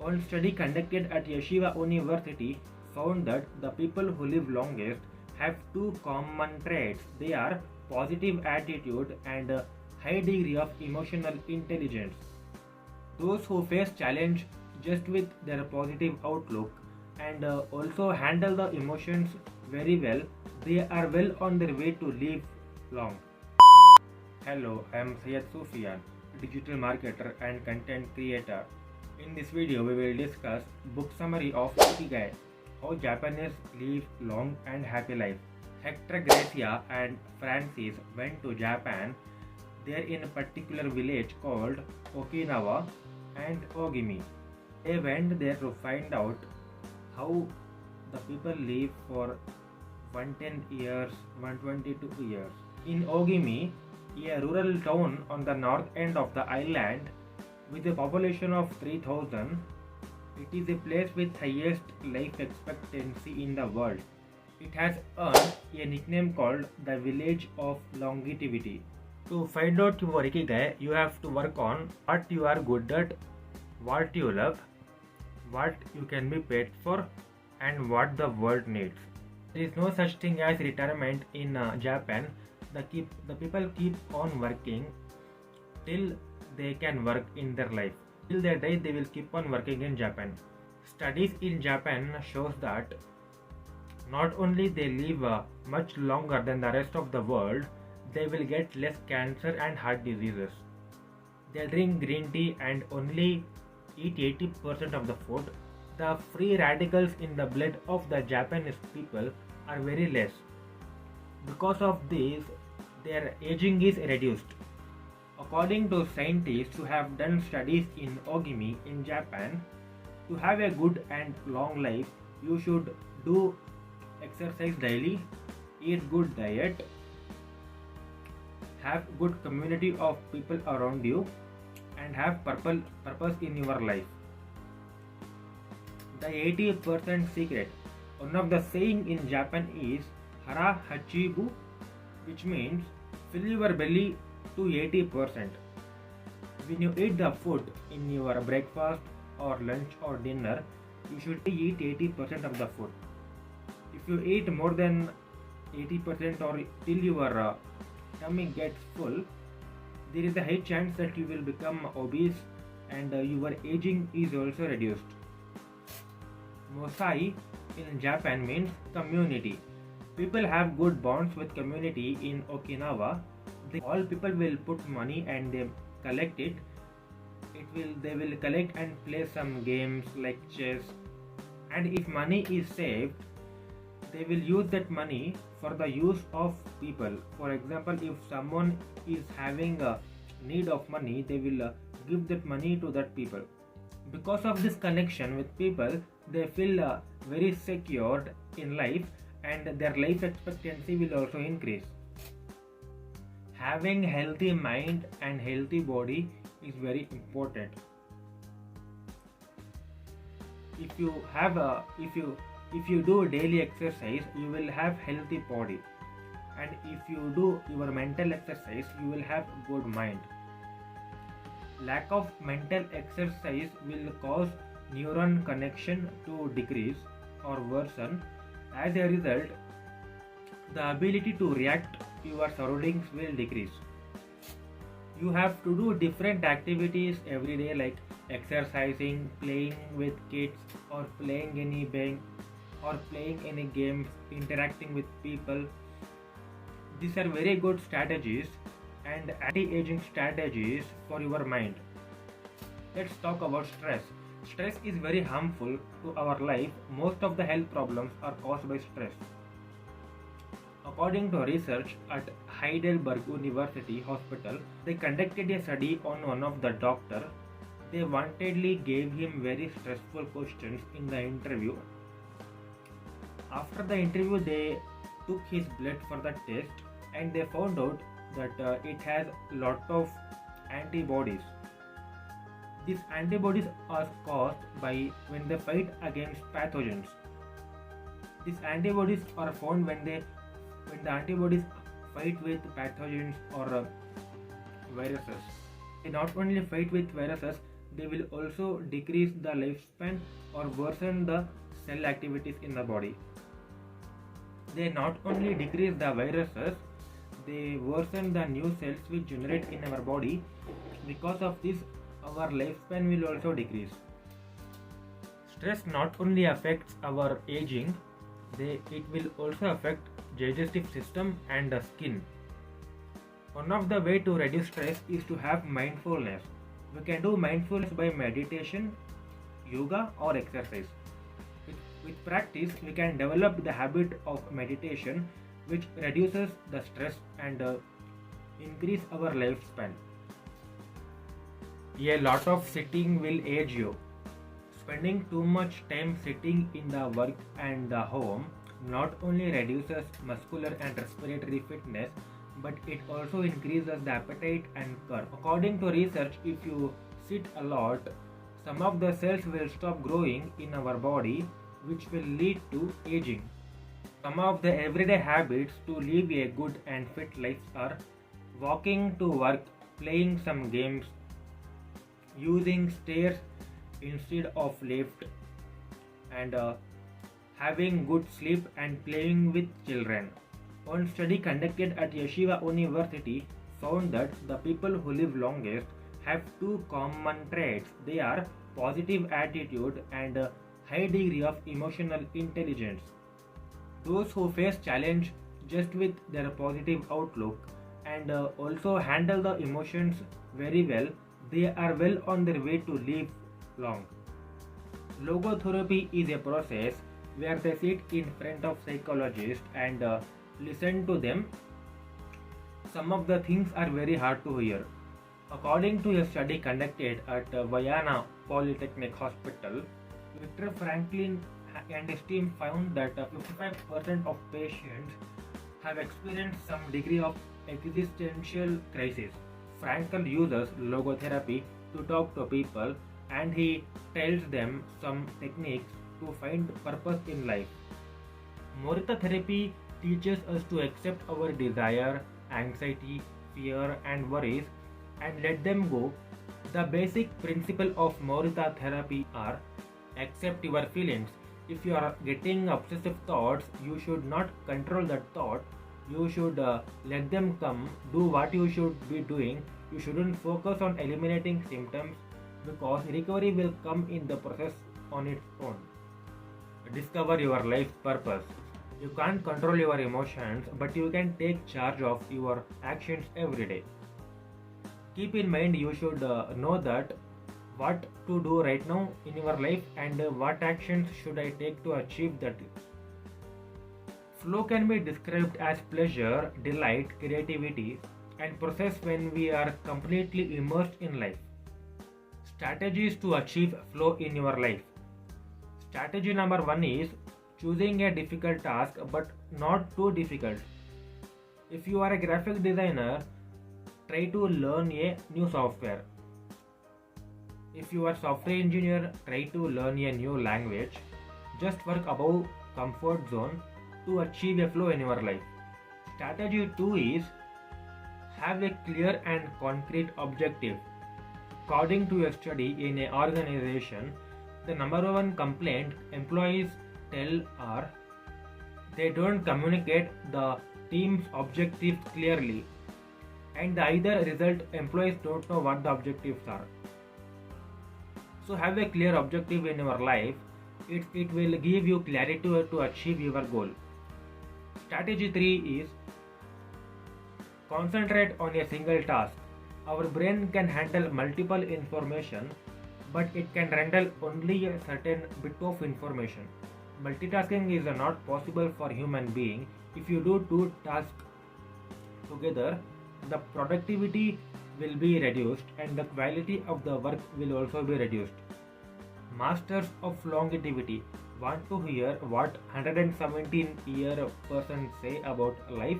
One study conducted at Yeshiva University found that the people who live longest have two common traits. They are positive attitude and a high degree of emotional intelligence. Those who face challenge just with their positive outlook and also handle the emotions very well, they are well on their way to live long. Hello, I am Syedsufiyan, digital marketer and content creator. In this video, we will discuss book summary of Ikigai, how Japanese live long and happy life. Hector, Gracia and Francis went to Japan. There in a particular village called Okinawa and Ogimi. They went there to find out how the people live for 110 years, 122 years. In Ogimi, a rural town on the north end of the island with a population of 3000, it is a place with highest life expectancy in the world. It has earned a nickname called the Village of Longevity. To find out your Ikigai, you have to work on what you are good at, what you love, what you can be paid for, and what the world needs. There is no such thing as retirement in Japan. The people keep on working till they can work in their life. Till they die, they will keep on working in Japan. Studies in Japan shows that not only they live much longer than the rest of the world, they will get less cancer and heart diseases. They drink green tea and only eat 80% of the food. The free radicals in the blood of the Japanese people are very less. Because of this, their aging is reduced. According to scientists who have done studies in Ogimi in Japan, to have a good and long life, you should do exercise daily, eat good diet, have good community of people around you, and have purpose in your life. The 80% secret. One of the saying in Japan is hara hachibu, which means fill your belly to 80%. When you eat the food in your breakfast or lunch or dinner, you should eat 80% of the food. If you eat more than 80% or till your tummy gets full, there is a high chance that you will become obese and your aging is also reduced. Mosai in Japan means community. People have good bonds with community in Okinawa. All people will put money and they collect it. They will collect and play some games like chess. And if money is saved, they will use that money for the use of people. For example, if someone is having a need of money, they will give that money to that people. Because of this connection with people, they feel very secured in life and their life expectancy will also increase. Having healthy mind and healthy body is very important. If you do daily exercise, you will have healthy body, and if you do your mental exercise, you will have good mind. Lack of mental exercise will cause neuron connection to decrease or worsen. As a result, the ability to react to your surroundings will decrease. You have to do different activities every day like exercising, playing with kids or playing any games, interacting with people. These are very good strategies and anti-aging strategies for your mind. Let's talk about stress. Stress is very harmful to our life. Most of the health problems are caused by stress. According to research at Heidelberg University Hospital, they conducted a study on one of the doctors. They wantedly gave him very stressful questions in the interview. After the interview, they took his blood for the test and they found out that it has lot of antibodies. These antibodies are caused by when they fight against pathogens. These antibodies are found when the antibodies fight with pathogens or viruses. They not only fight with viruses, they will also decrease the lifespan or worsen the cell activities in the body. They not only decrease the viruses, they worsen the new cells which generate in our body. Because of this, our lifespan will also decrease. Stress not only affects our aging, it will also affect digestive system and the skin. One of the way to reduce stress is to have mindfulness. We can do mindfulness by meditation, yoga or exercise. With practice, we can develop the habit of meditation, which reduces the stress and increase our lifespan. A lot of sitting will age you. Spending too much time sitting in the work and the home not only reduces muscular and respiratory fitness, but it also increases the appetite and curve. According to research, if you sit a lot, some of the cells will stop growing in our body, which will lead to aging. Some of the everyday habits to live a good and fit life are walking to work, playing some games, using stairs instead of lift, and having good sleep and playing with children. One study conducted at Yeshiva University found that the people who live longest have two common traits. They are positive attitude and a high degree of emotional intelligence. Those who face challenge just with their positive outlook and also handle the emotions very well, they are well on their way to live long. Logotherapy is a process where they sit in front of psychologists and listen to them. Some of the things are very hard to hear. According to a study conducted at Vienna Polytechnic Hospital, Viktor Franklin and his team found that 55% of patients have experienced some degree of existential crisis. Frankl uses logotherapy to talk to people, and he tells them some techniques to find purpose in life. Morita therapy teaches us to accept our desire, anxiety, fear and worries and let them go. The basic principle of Morita therapy are: accept your feelings. If you are getting obsessive thoughts, you should not control that thought. You should let them come, do what you should be doing. You shouldn't focus on eliminating symptoms, because recovery will come in the process on its own. Discover your life's purpose. You can't control your emotions, but you can take charge of your actions every day. Keep in mind, you should know that what to do right now in your life and what actions should I take to achieve that. Flow can be described as pleasure, delight, creativity and process when we are completely immersed in life. Strategies to achieve flow in your life. Strategy number 1 is choosing a difficult task but not too difficult. If you are a graphic designer, try to learn a new software. If you are a software engineer, try to learn a new language. Just work above comfort zone to achieve a flow in your life. Strategy 2 is have a clear and concrete objective. According to a study in an organization, the number one complaint employees tell are they don't communicate the team's objectives clearly, and the either result employees don't know what the objectives are. So have a clear objective in your life. It will give you clarity to achieve your goal. Strategy 3 is concentrate on a single task. Our brain can handle multiple information, but it can handle only a certain bit of information. Multitasking is not possible for human being. If you do two tasks together, the productivity will be reduced and the quality of the work will also be reduced. Masters of longevity want to hear what 117-year person say about life.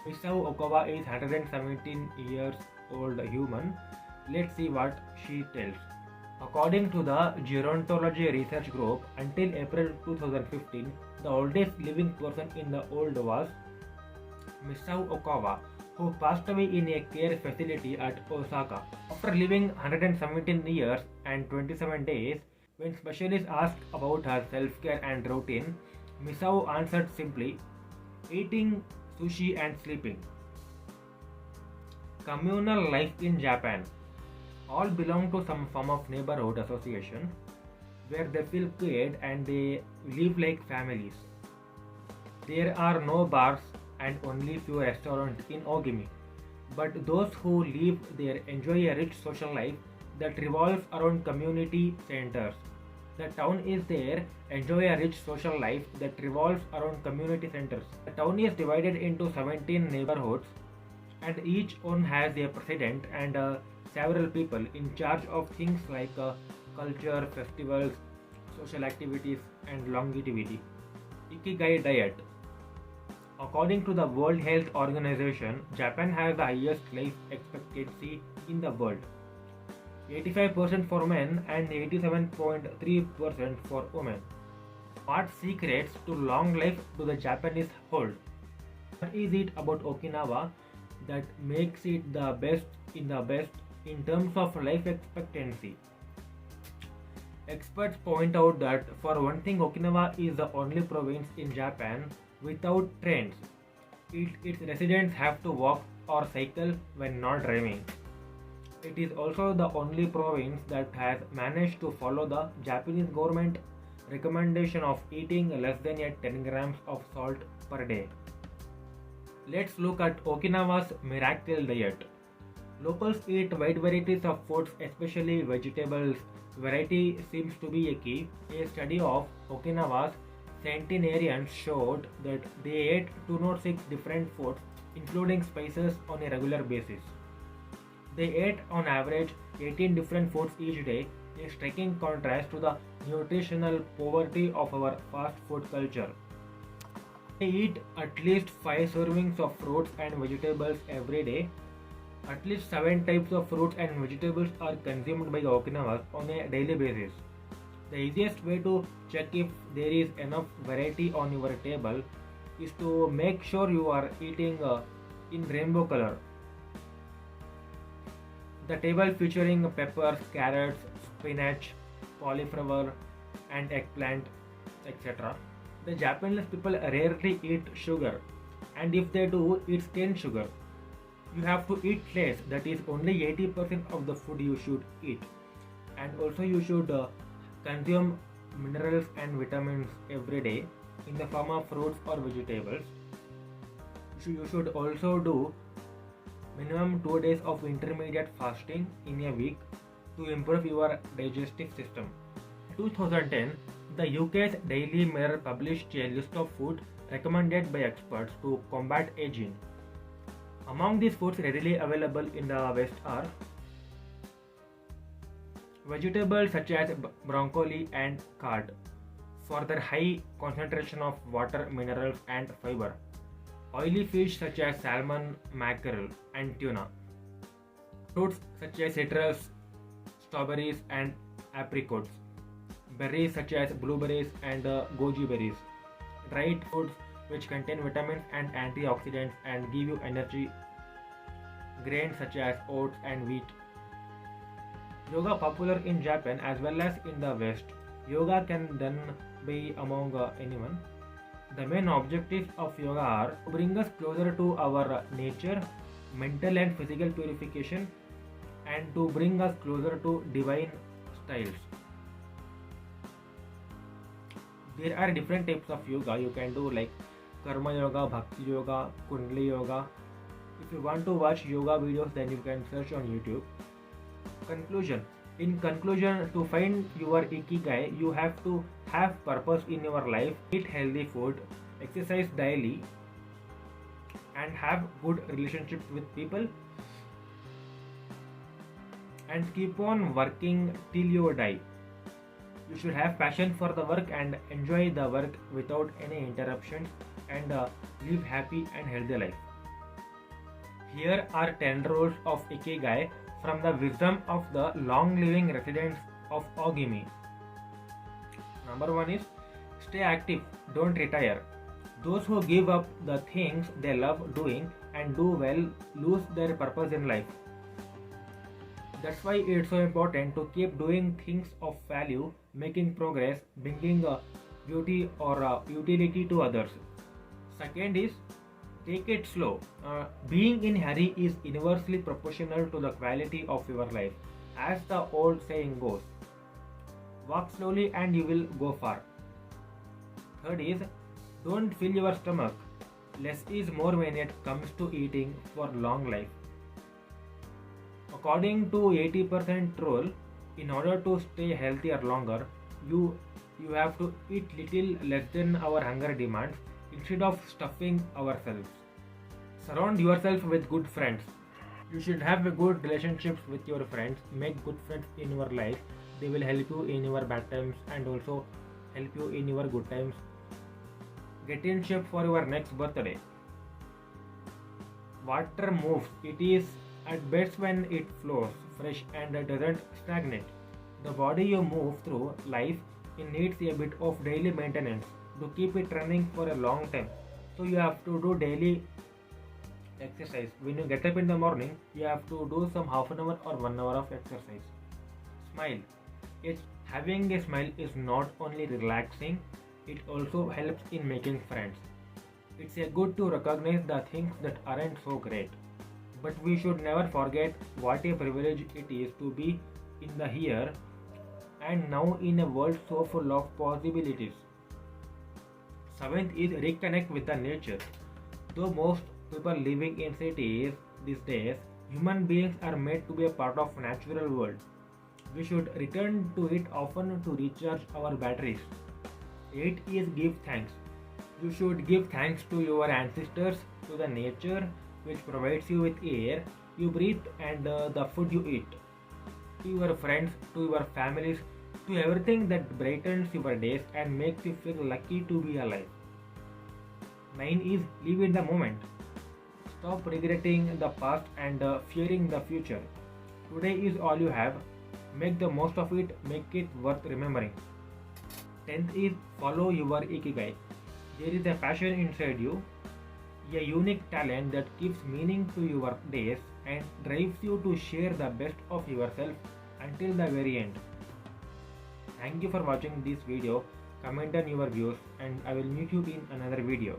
Misao Okawa is 117 years old human. Let's see what she tells. According to the Gerontology Research Group, until April 2015, the oldest living person in the world was Misao Okawa, who who passed away in a care facility at Osaka. After living 117 years and 27 days, when specialists asked about her self-care and routine, Misao answered simply, eating sushi and sleeping. Communal life in Japan. All belong to some form of neighborhood association where they feel cared and they live like families. There are no bars and only few restaurants in Ogimi, but those who live there enjoy a rich social life that revolves around community centers. The town is there, enjoy a rich social life that revolves around community centers. The town is divided into 17 neighborhoods and each one has a president and several people in charge of things like culture, festivals, social activities and longevity. Ikigai diet. According to the World Health Organization, Japan has the highest life expectancy in the world. 85% for men and 87.3% for women. What secrets to long life do the Japanese hold? What is it about Okinawa that makes it the best in terms of life expectancy? Experts point out that for one thing, Okinawa is the only province in Japan without trains. Its residents have to walk or cycle when not driving. It is also the only province that has managed to follow the Japanese government recommendation of eating less than 10 grams of salt per day. Let's look at Okinawa's miracle diet. Locals eat wide varieties of foods, especially vegetables. Variety seems to be a key. A study of Okinawa's centenarians showed that they ate 206 different foods, including spices, on a regular basis. They ate on average 18 different foods each day, a striking contrast to the nutritional poverty of our fast food culture. They eat at least 5 servings of fruits and vegetables every day. At least 7 types of fruits and vegetables are consumed by Okinawans on a daily basis. The easiest way to check if there is enough variety on your table is to make sure you are eating in rainbow color. The table featuring peppers, carrots, spinach, cauliflower and eggplant, etc. The Japanese people rarely eat sugar, and if they do, it's cane sugar. You have to eat less, that is only 80% of the food you should eat. And also you should consume minerals and vitamins every day in the form of fruits or vegetables. You should also do minimum 2 days of intermediate fasting in a week to improve your digestive system. In 2010, the UK's Daily Mirror published a list of food recommended by experts to combat aging. Among these foods readily available in the West are vegetables such as broccoli and cod for their high concentration of water, minerals and fiber. Oily fish such as salmon, mackerel and tuna. Fruits such as citrus, strawberries and apricots. Berries such as blueberries and goji berries. Dried foods which contain vitamins and antioxidants and give you energy. Grains such as oats and wheat. Yoga popular in Japan as well as in the West. Yoga can then be among anyone. The main objectives of yoga are to bring us closer to our nature, mental and physical purification, and to bring us closer to divine styles. There are different types of yoga you can do, like karma yoga, bhakti yoga, kundali yoga. If you want to watch yoga videos, then you can search on YouTube. Conclusion. In conclusion, to find your Ikigai, you have to have purpose in your life, eat healthy food, exercise daily, and have good relationships with people, and keep on working till you die. You should have passion for the work and enjoy the work without any interruptions and live happy and healthy life. Here are 10 rules of Ikigai from the wisdom of the long-living residents of Ogimi. Number 1 is stay active, don't retire. Those who give up the things they love doing and do well lose their purpose in life. That's why it's so important to keep doing things of value, making progress, bringing beauty or utility to others. Second is take it slow. Being in hurry is inversely proportional to the quality of your life. As the old saying goes, walk slowly and you will go far. Third is don't fill your stomach. Less is more when it comes to eating for long life. According to 80% rule, in order to stay healthier longer, you have to eat little less than our hunger demands instead of stuffing ourselves. Surround yourself with good friends. You should have a good relationships with your friends. Make good friends in your life. They will help you in your bad times and also help you in your good times. Get in shape for your next birthday. Water moves. It is at best when it flows fresh and doesn't stagnate. The body you move through life, it needs a bit of daily maintenance to keep it running for a long time. So you have to do daily exercise. When you get up in the morning, you have to do some half an hour or 1 hour of exercise. Smile. Having a smile is not only relaxing, it also helps in making friends. It's a good to recognize the things that aren't so great. But we should never forget what a privilege it is to be in the here and now in a world so full of possibilities. Seventh is reconnect with the nature. Though most people living in cities these days, human beings are made to be a part of natural world. We should return to it often to recharge our batteries. 8 is give thanks. You should give thanks to your ancestors, to the nature which provides you with air you breathe and the food you eat, to your friends, to your families, to everything that brightens your days and makes you feel lucky to be alive. 9 is live in the moment. Stop regretting the past and fearing the future. Today is all you have. Make the most of it, make it worth remembering. 10th is follow your Ikigai. There is a passion inside you, a unique talent that gives meaning to your days and drives you to share the best of yourself until the very end. Thank you for watching this video. Comment on your views and I will meet you in another video.